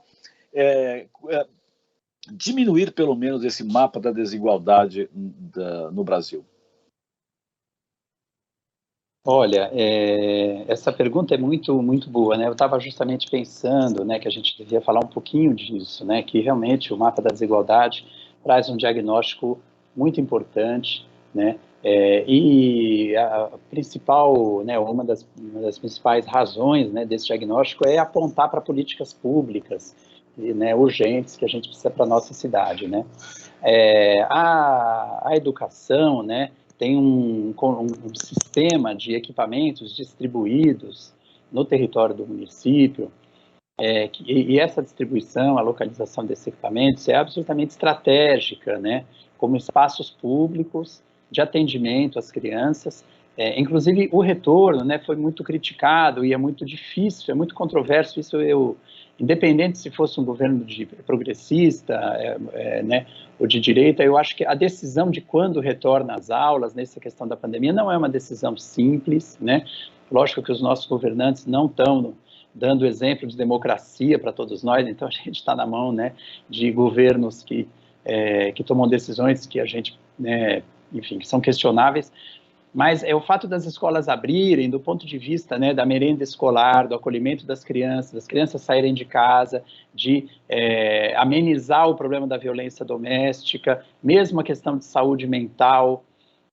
diminuir, pelo menos, esse mapa da desigualdade no Brasil? Olha, essa pergunta é muito, muito boa, né? Eu estava justamente pensando, né, que a gente devia falar um pouquinho disso, né? Que realmente o mapa da desigualdade traz um diagnóstico muito importante, né? E a principal, né, uma das principais razões, né, desse diagnóstico é apontar para políticas públicas, né, urgentes que a gente precisa para a nossa cidade, né? A educação, né, tem um sistema de equipamentos distribuídos no território do município, e essa distribuição, a localização desses equipamentos é absolutamente estratégica, né, como espaços públicos de atendimento às crianças. Inclusive, o retorno, né, foi muito criticado e é muito difícil, é muito controverso, independente se fosse um governo progressista, né, ou de direita, eu acho que a decisão de quando retorna às aulas, nessa questão da pandemia, não é uma decisão simples, né? Lógico que os nossos governantes não estão dando exemplo de democracia para todos nós, então a gente está na mão, né, de governos que tomam decisões que a gente, né, enfim, que são questionáveis. Mas o fato das escolas abrirem, do ponto de vista, né, da merenda escolar, do acolhimento das crianças saírem de casa, de amenizar o problema da violência doméstica, mesmo a questão de saúde mental.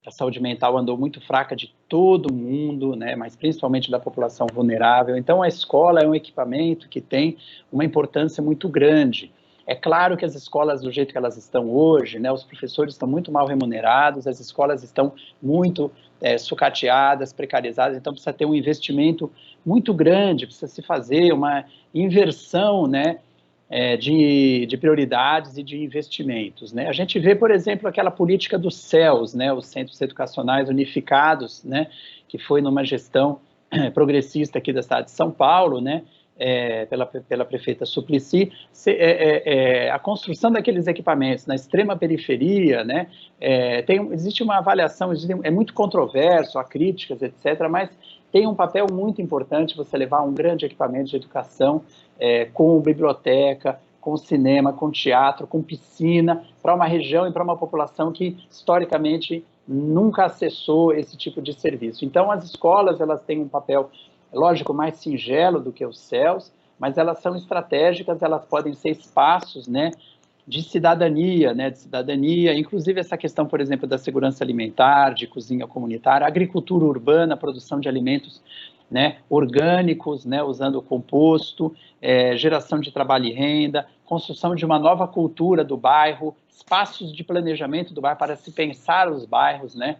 A saúde mental andou muito fraca de todo mundo, né, mas principalmente da população vulnerável. Então, a escola é um equipamento que tem uma importância muito grande. É claro que as escolas, do jeito que elas estão hoje, né, os professores estão muito mal remunerados, as escolas estão muito sucateadas, precarizadas, então precisa ter um investimento muito grande, precisa se fazer uma inversão, né, de prioridades e de investimentos, né? A gente vê, por exemplo, aquela política dos CELs, né, os Centros Educacionais Unificados, né, que foi numa gestão progressista aqui da cidade de São Paulo, né, pela prefeita Suplicy, a construção daqueles equipamentos na extrema periferia, né, existe uma avaliação, é muito controverso, há críticas, etc., mas tem um papel muito importante você levar um grande equipamento de educação com biblioteca, com cinema, com teatro, com piscina, para uma região e para uma população que, historicamente, nunca acessou esse tipo de serviço. Então, as escolas, elas têm um papel, lógico, mais singelo do que os CELs, mas elas são estratégicas, elas podem ser espaços, né, de cidadania, inclusive essa questão, por exemplo, da segurança alimentar, de cozinha comunitária, agricultura urbana, produção de alimentos, né, orgânicos, né, usando composto, geração de trabalho e renda, construção de uma nova cultura do bairro, espaços de planejamento do bairro para se pensar os bairros, né,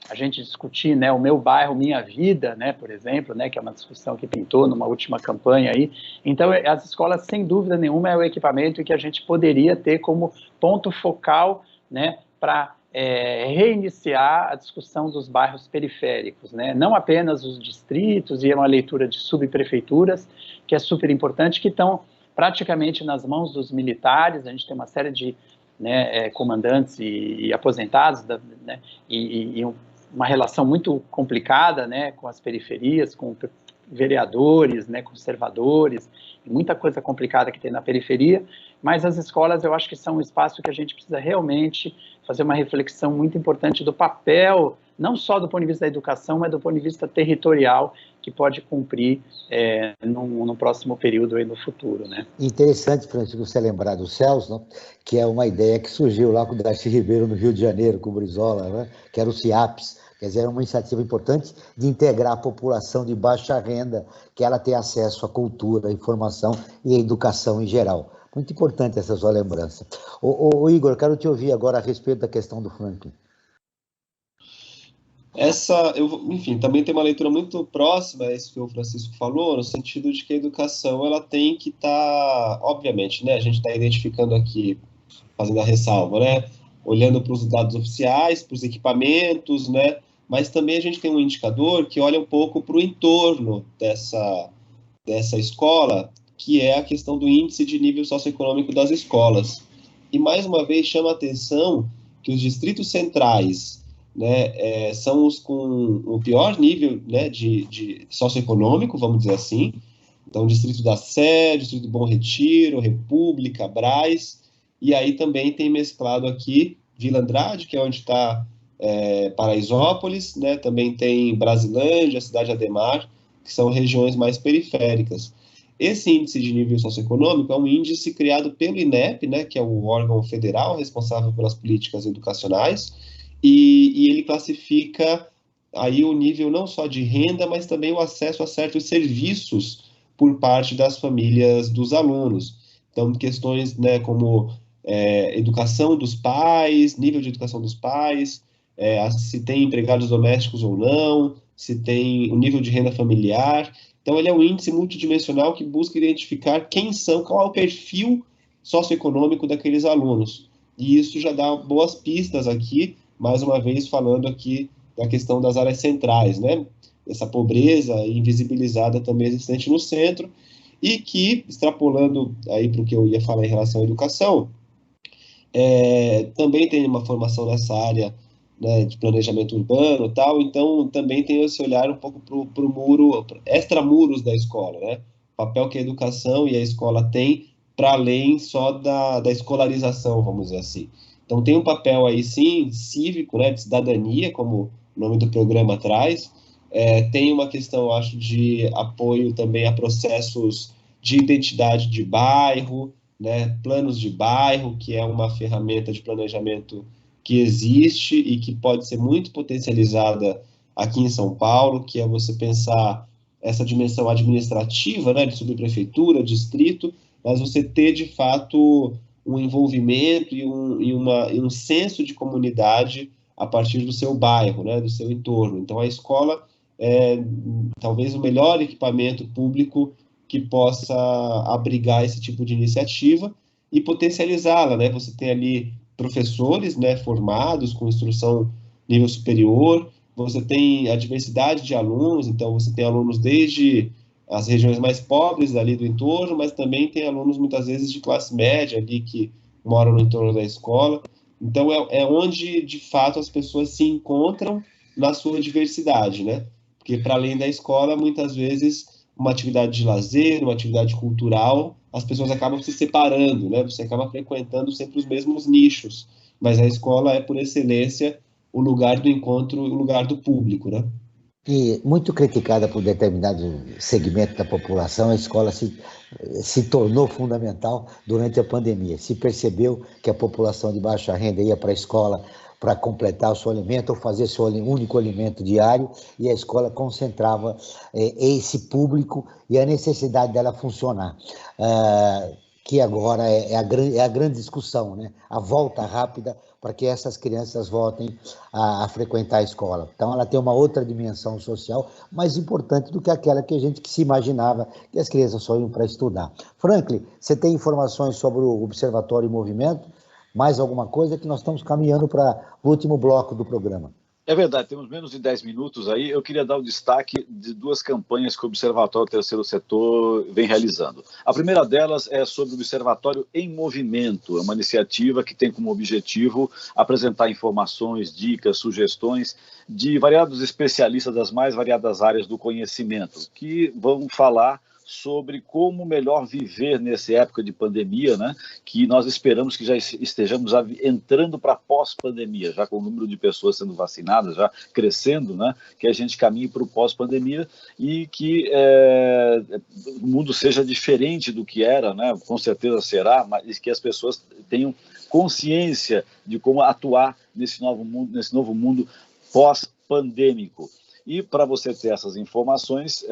a gente discutir, né, o meu bairro, minha vida, né, por exemplo, né, que é uma discussão que pintou numa última campanha aí. Então, as escolas, sem dúvida nenhuma, é o equipamento que a gente poderia ter como ponto focal, né, para reiniciar a discussão dos bairros periféricos, né, não apenas os distritos e uma leitura de subprefeituras, que é super importante, que estão praticamente nas mãos dos militares. A gente tem uma série de, né, comandantes e aposentados, né, e uma relação muito complicada, né, com as periferias, com vereadores, né, conservadores, muita coisa complicada que tem na periferia, mas as escolas eu acho que são um espaço que a gente precisa realmente fazer uma reflexão muito importante do papel, não só do ponto de vista da educação, mas do ponto de vista territorial, que pode cumprir no próximo período e no futuro, né? Interessante, Francisco, você lembrar dos CELs, não? Que é uma ideia que surgiu lá com o Darcy Ribeiro no Rio de Janeiro, com o Brizola, né? Que era o CIAPS. Quer dizer, é uma iniciativa importante de integrar a população de baixa renda, que ela tenha acesso à cultura, à informação e à educação em geral. Muito importante essa sua lembrança. Ô Igor, quero te ouvir agora a respeito da questão do Franklin. Enfim, também tem uma leitura muito próxima a isso que o Francisco falou, no sentido de que a educação ela tem que estar, obviamente, né, a gente está identificando aqui, fazendo a ressalva, né, olhando para os dados oficiais, para os equipamentos, né, mas também a gente tem um indicador que olha um pouco para o entorno dessa escola, que é a questão do índice de nível socioeconômico das escolas. E, mais uma vez, chama a atenção que os distritos centrais, né, são os com o pior nível, né, de socioeconômico, vamos dizer assim. Então, Distrito da Sé, Distrito do Bom Retiro, República, Brás, e aí também tem mesclado aqui Vila Andrade, que é onde está Paraisópolis, né? Também tem Brasilândia, Cidade Ademar, que são regiões mais periféricas. Esse índice de nível socioeconômico é um índice criado pelo INEP, né, que é o órgão federal responsável pelas políticas educacionais, e ele classifica aí o nível não só de renda, mas também o acesso a certos serviços por parte das famílias dos alunos. Então, questões, né, como educação dos pais, nível de educação dos pais, se tem empregados domésticos ou não, se tem o nível de renda familiar. Então, ele é um índice multidimensional que busca identificar quem são, qual é o perfil socioeconômico daqueles alunos. E isso já dá boas pistas aqui, mais uma vez falando aqui da questão das áreas centrais, né? Essa pobreza invisibilizada também existente no centro, e que, extrapolando aí para o que eu ia falar em relação à educação, também tem uma formação nessa área, né, de planejamento urbano e tal, então também tem esse olhar um pouco para o muro, extramuros da escola, né? O papel que a educação e a escola têm para além só da escolarização, vamos dizer assim. Então tem um papel aí sim, cívico, né, de cidadania, como o nome do programa traz, tem uma questão, eu acho, de apoio também a processos de identidade de bairro, né, planos de bairro, que é uma ferramenta de planejamento que existe e que pode ser muito potencializada aqui em São Paulo, que é você pensar essa dimensão administrativa, né, de subprefeitura, distrito, mas você ter, de fato, um envolvimento e um senso de comunidade a partir do seu bairro, né, do seu entorno. Então, a escola é talvez o melhor equipamento público que possa abrigar esse tipo de iniciativa e potencializá-la, né? Você tem ali professores, né, formados com instrução nível superior, você tem a diversidade de alunos, então você tem alunos desde as regiões mais pobres ali do entorno, mas também tem alunos muitas vezes de classe média ali que moram no entorno da escola. Então é onde de fato as pessoas se encontram na sua diversidade, né? Porque para além da escola, muitas vezes uma atividade de lazer, uma atividade cultural, as pessoas acabam se separando, né? Você acaba frequentando sempre os mesmos nichos, mas a escola é, por excelência, o lugar do encontro, o lugar do público, né? E muito criticada por determinado segmento da população, a escola se tornou fundamental durante a pandemia. Se percebeu que a população de baixa renda ia para a escola para completar o seu alimento ou fazer seu único alimento diário, e a escola concentrava esse público e a necessidade dela funcionar. Que agora é a grande discussão, né? A volta rápida para que essas crianças voltem a frequentar a escola. Então, ela tem uma outra dimensão social mais importante do que aquela que a gente se imaginava que as crianças só iam para estudar. Franklin, você tem informações sobre o Observatório em Movimento? Mais alguma coisa, que nós estamos caminhando para o último bloco do programa. É verdade, temos menos de 10 minutos aí. Eu queria dar o destaque de duas campanhas que o Observatório Terceiro Setor vem realizando. A primeira delas é sobre o Observatório em Movimento, é uma iniciativa que tem como objetivo apresentar informações, dicas, sugestões de variados especialistas das mais variadas áreas do conhecimento, que vão falar sobre como melhor viver nessa época de pandemia, né? Que nós esperamos que já estejamos entrando para pós-pandemia, já com o número de pessoas sendo vacinadas, já crescendo, né? Que a gente caminhe para o pós-pandemia e que o mundo seja diferente do que era, né? Com certeza será, mas que as pessoas tenham consciência de como atuar nesse novo mundo pós-pandêmico. E para você ter essas informações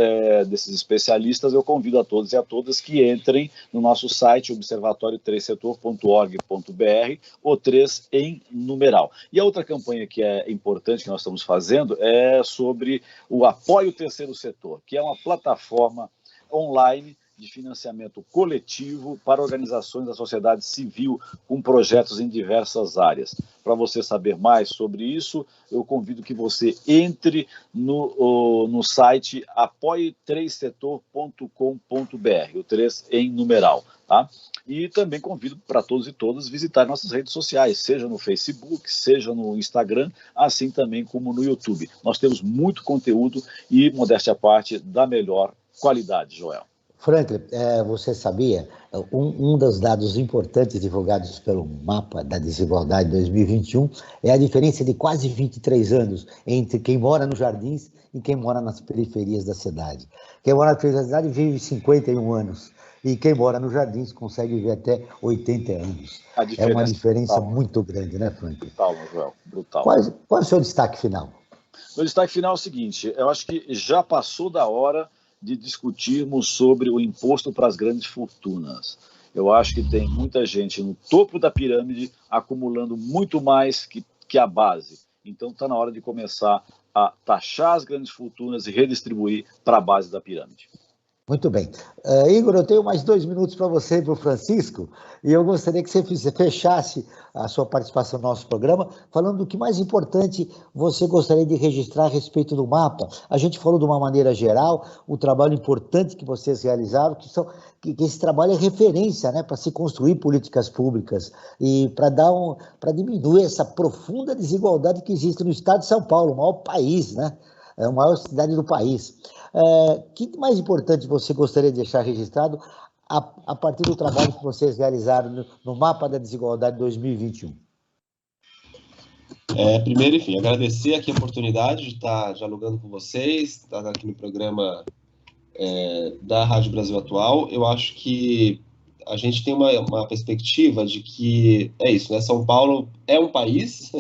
desses especialistas, eu convido a todos e a todas que entrem no nosso site observatório3setor.org.br, o 3 em numeral. E a outra campanha que é importante que nós estamos fazendo é sobre o Apoio Terceiro Setor, que é uma plataforma online de financiamento coletivo para organizações da sociedade civil com projetos em diversas áreas. Para você saber mais sobre isso, eu convido que você entre no site apoie3setor.com.br, o 3 em numeral, tá? E também convido para todos e todas visitar nossas redes sociais, seja no Facebook, seja no Instagram, assim também como no YouTube. Nós temos muito conteúdo e, modéstia à parte, da melhor qualidade, Joel. Franklin, você sabia, um dos dados importantes divulgados pelo Mapa da Desigualdade 2021 é a diferença de quase 23 anos entre quem mora nos jardins e quem mora nas periferias da cidade. Quem mora nas periferias da cidade vive 51 anos e quem mora nos jardins consegue viver até 80 anos. É uma diferença muito grande, né, Franklin? Brutal, Manuel, brutal. Qual é o seu destaque final? Meu destaque final é o seguinte, eu acho que já passou da hora de discutirmos sobre o imposto para as grandes fortunas. Eu acho que tem muita gente no topo da pirâmide acumulando muito mais que a base. Então está na hora de começar a taxar as grandes fortunas e redistribuir para a base da pirâmide. Muito bem. Igor, eu tenho mais 2 minutos para você e para o Francisco, e eu gostaria que você fechasse a sua participação no nosso programa, falando do que mais importante você gostaria de registrar a respeito do mapa. A gente falou de uma maneira geral, o trabalho importante que vocês realizaram, que esse trabalho é referência, né, para se construir políticas públicas e para diminuir essa profunda desigualdade que existe no estado de São Paulo, o maior país, né? É a maior cidade do país. Que mais importante você gostaria de deixar registrado a partir do trabalho que vocês realizaram no Mapa da Desigualdade 2021? Primeiro, enfim, agradecer aqui a oportunidade de estar dialogando com vocês, estar aqui no programa da Rádio Brasil Atual. Eu acho que a gente tem uma perspectiva de que é isso, né? São Paulo é um país,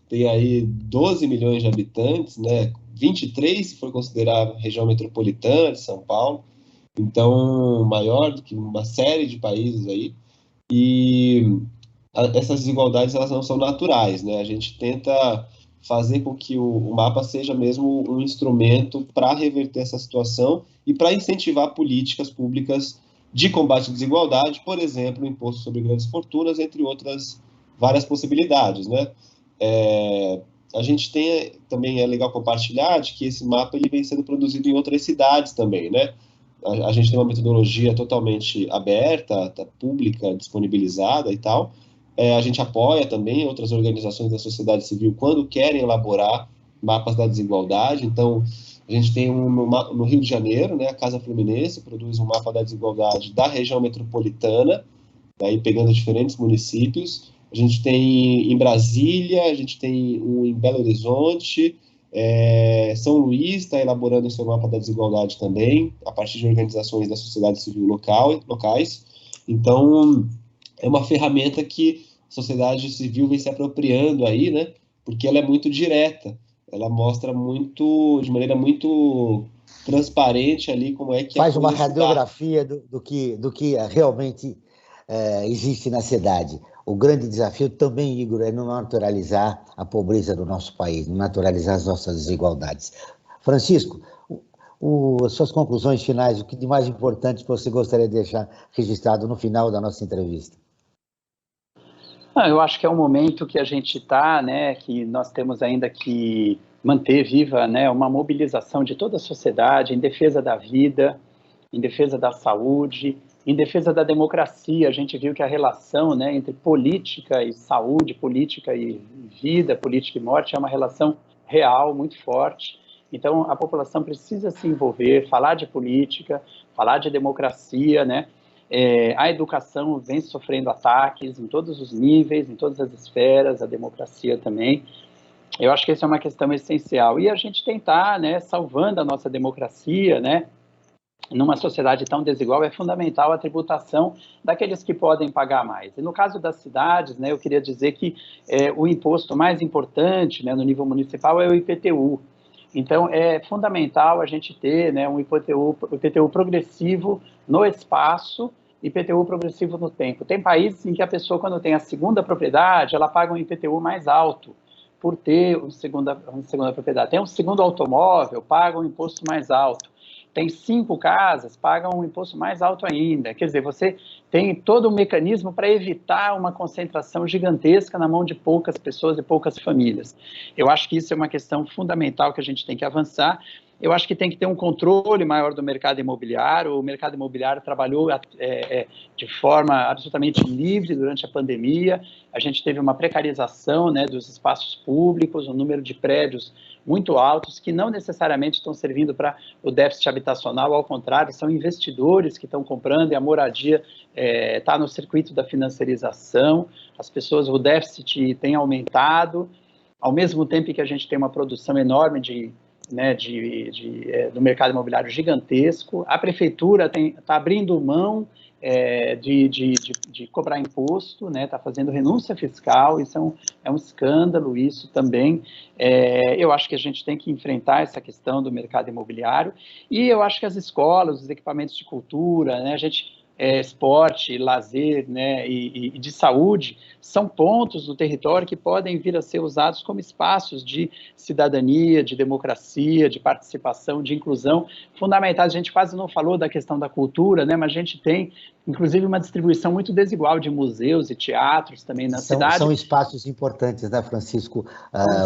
tem aí 12 milhões de habitantes, né? 23 se for considerar a região metropolitana de São Paulo, então maior do que uma série de países aí, e essas desigualdades elas não são naturais, né? A gente tenta fazer com que o mapa seja mesmo um instrumento para reverter essa situação e para incentivar políticas públicas de combate à desigualdade, por exemplo, o imposto sobre grandes fortunas, entre outras várias possibilidades, né? A gente tem também, é legal compartilhar, de que esse mapa ele vem sendo produzido em outras cidades também, né? A gente tem uma metodologia totalmente aberta, pública, disponibilizada e tal. A gente apoia também outras organizações da sociedade civil quando querem elaborar mapas da desigualdade. Então, a gente tem no Rio de Janeiro, né, a Casa Fluminense produz um mapa da desigualdade da região metropolitana, daí pegando diferentes municípios. A gente tem em Brasília, a gente tem um em Belo Horizonte, São Luís está elaborando o seu mapa da desigualdade também, a partir de organizações da sociedade civil locais. Então, é uma ferramenta que a sociedade civil vem se apropriando aí, né? Porque ela é muito direta, ela mostra de maneira muito transparente ali como é que faz uma radiografia do que realmente existe na cidade. O grande desafio também, Igor, é não naturalizar a pobreza do nosso país, não naturalizar as nossas desigualdades. Francisco, suas conclusões finais, o que de mais importante você gostaria de deixar registrado no final da nossa entrevista? Eu acho que é um momento que a gente está, né, que nós temos ainda que manter viva, né, uma mobilização de toda a sociedade em defesa da vida, em defesa da saúde, em defesa da democracia. A gente viu que a relação, né, entre política e saúde, política e vida, política e morte é uma relação real, muito forte. Então, a população precisa se envolver, falar de política, falar de democracia, né? A educação vem sofrendo ataques em todos os níveis, em todas as esferas, a democracia também. Eu acho que essa é uma questão essencial. E a gente tentar, né, salvando a nossa democracia, né, numa sociedade tão desigual, é fundamental a tributação daqueles que podem pagar mais. E no caso das cidades, né, eu queria dizer que o imposto mais importante, né, no nível municipal é o IPTU. Então, é fundamental a gente ter, né, um IPTU progressivo no espaço, IPTU progressivo no tempo. Tem países em que a pessoa, quando tem a segunda propriedade, ela paga um IPTU mais alto por ter uma segunda propriedade. Tem um segundo automóvel, paga um imposto mais alto. Tem 5 casas, pagam um imposto mais alto ainda. Quer dizer, você tem todo um mecanismo para evitar uma concentração gigantesca na mão de poucas pessoas e poucas famílias. Eu acho que isso é uma questão fundamental que a gente tem que avançar. Eu acho que tem que ter um controle maior do mercado imobiliário. O mercado imobiliário trabalhou de forma absolutamente livre durante a pandemia. A gente teve uma precarização, né, dos espaços públicos, um número de prédios muito altos que não necessariamente estão servindo para o déficit habitacional, ao contrário, são investidores que estão comprando e a moradia está no circuito da financiarização. As pessoas, o déficit tem aumentado, ao mesmo tempo que a gente tem uma produção enorme do mercado imobiliário gigantesco. A prefeitura está abrindo mão de cobrar imposto, né? Está fazendo renúncia fiscal, isso é um escândalo, isso também. Eu acho que a gente tem que enfrentar essa questão do mercado imobiliário, e eu acho que as escolas, os equipamentos de cultura, né? Esporte, lazer, né, e de saúde, são pontos do território que podem vir a ser usados como espaços de cidadania, de democracia, de participação, de inclusão, fundamentais. A gente quase não falou da questão da cultura, né, mas a gente tem, inclusive, uma distribuição muito desigual de museus e teatros também na cidade. São espaços importantes, né, Francisco,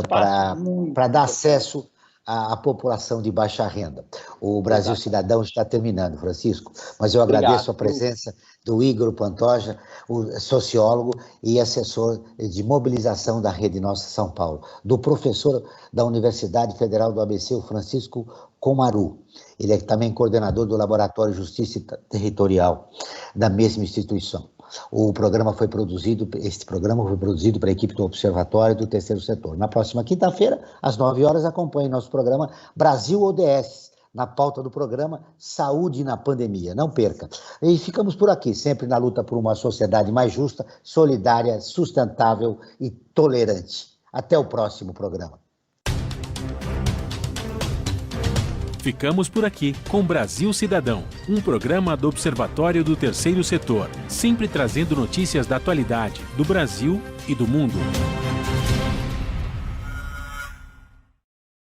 para dar acesso à população de baixa renda. O Brasil Cidadão está terminando, Francisco, mas eu agradeço a presença do Igor Pantoja, o sociólogo e assessor de mobilização da Rede Nossa São Paulo, do professor da Universidade Federal do ABC, o Francisco Comaru. Ele é também coordenador do Laboratório Justiça Territorial da mesma instituição. Este programa foi produzido pela equipe do Observatório do Terceiro Setor. Na próxima quinta-feira, às 9 horas, acompanhe nosso programa Brasil ODS, na pauta do programa Saúde na Pandemia. Não perca. E ficamos por aqui, sempre na luta por uma sociedade mais justa, solidária, sustentável e tolerante. Até o próximo programa. Ficamos por aqui com Brasil Cidadão, um programa do Observatório do Terceiro Setor, sempre trazendo notícias da atualidade, do Brasil e do mundo.